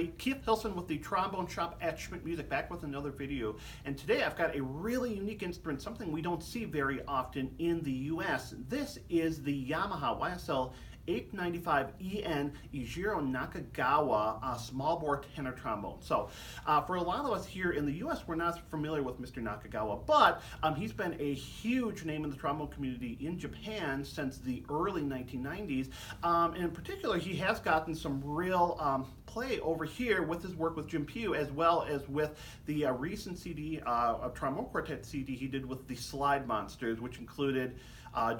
everybody. Keith Hilson with the Trombone Shop at Schmidt Music, back with another video. And today I've got a really unique instrument, something we don't see very often in the US. This is the Yamaha YSL-895EN Eijiro Nakagawa small bore tenor trombone. So for a lot of us here in the US, we're not familiar with Mr. Nakagawa, but he's been a huge name in the trombone community in Japan since the early 1990s. And in particular, he has gotten some real play over here with his work with Jim Pugh, as well as with the recent CD, a trombone quartet CD he did with the Slide Monsters, which included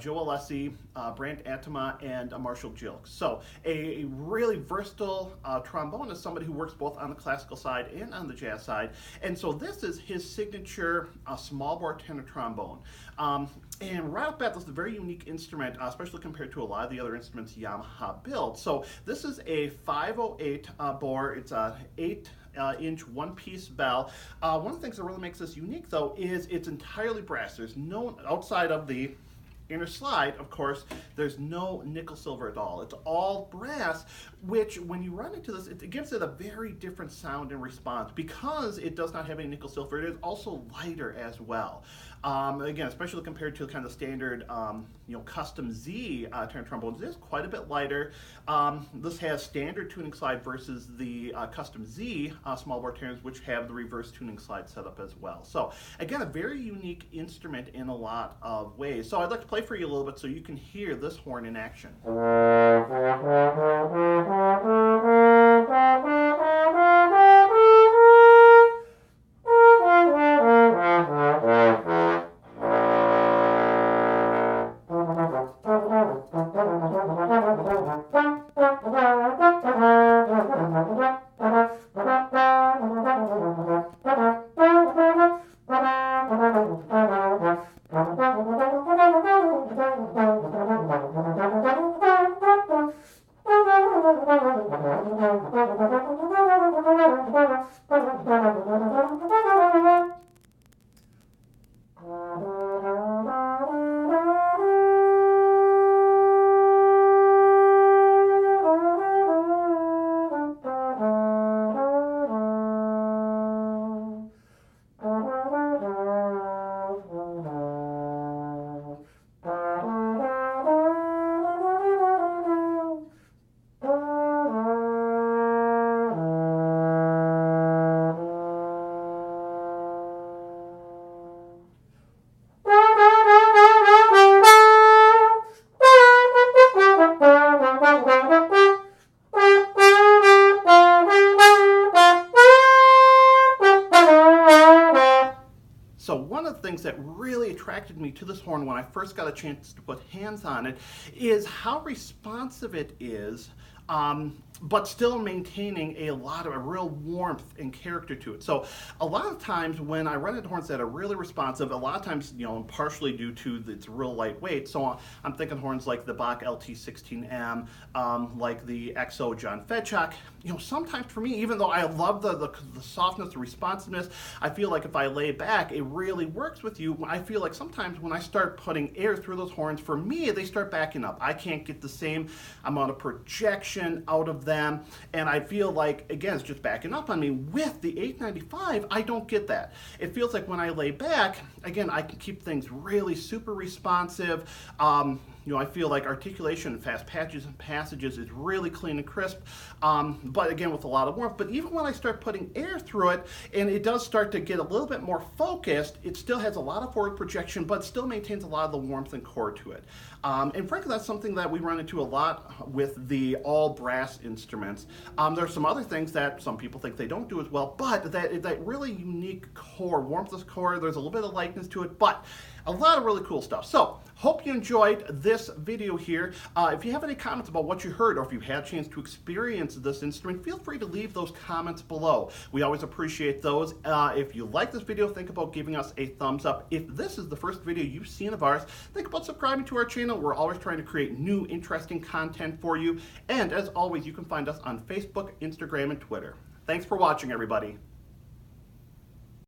Joe Alessi, Brandt, Attema, and Marshall Gilkes. So a really versatile trombonist, somebody who works both on the classical side and on the jazz side. And so this is his signature small bore tenor trombone. And right off the bat, this is a very unique instrument, especially compared to a lot of the other instruments Yamaha builds. So this is a 508 bore. It's a 8-inch one-piece bell. One of the things that really makes this unique, though, is it's entirely brass. There's no, outside of the inner slide, of course, there's no nickel silver at all. It's all brass, which when you run into this, it gives it a very different sound and response. Because it does not have any nickel silver, it is also lighter as well. Again, especially compared to kind of standard, custom Z tenor trombones, it is quite a bit lighter. This has standard tuning slide versus the custom Z small bore tenors, which have the reverse tuning slide set up as well. So again, a very unique instrument in a lot of ways. So I'd like to play for you a little bit so you can hear this horn in action. So one of the things that really attracted me to this horn when I first got a chance to put hands on it is how responsive it is, but still maintaining a real warmth and character to it. So a lot of times when I run into horns that are really responsive, a lot of times, partially due to its real lightweight. So I'm thinking horns like the Bach LT16M, like the XO John Fedchuk. Sometimes for me, even though I love the softness, the responsiveness, I feel like if I lay back, it really works with you. I feel like sometimes when I start putting air through those horns, for me, they start backing up. I can't get the same amount of projection out of them, and I feel like, again, it's just backing up on me. With the 895, I don't get that. It feels like when I lay back, again, I can keep things really super responsive. I feel like articulation and fast patches and passages is really clean and crisp, but again, with a lot of warmth. But even when I start putting air through it, and it does start to get a little bit more focused, it still has a lot of forward projection, but still maintains a lot of the warmth and core to it. And frankly, that's something that we run into a lot with the all brass instruments. There are some other things that some people think they don't do as well, but that really unique core, warmthless core, there's a little bit of lightness to it, but a lot of really cool stuff. So, hope you enjoyed this video here. If you have any comments about what you heard, or if you had a chance to experience this instrument, feel free to leave those comments below. We always appreciate those. If you like this video, think about giving us a thumbs up. If this is the first video you've seen of ours, think about subscribing to our channel. We're always trying to create new, interesting content for you. And as always, you can find us on Facebook, Instagram, and Twitter. Thanks for watching, everybody.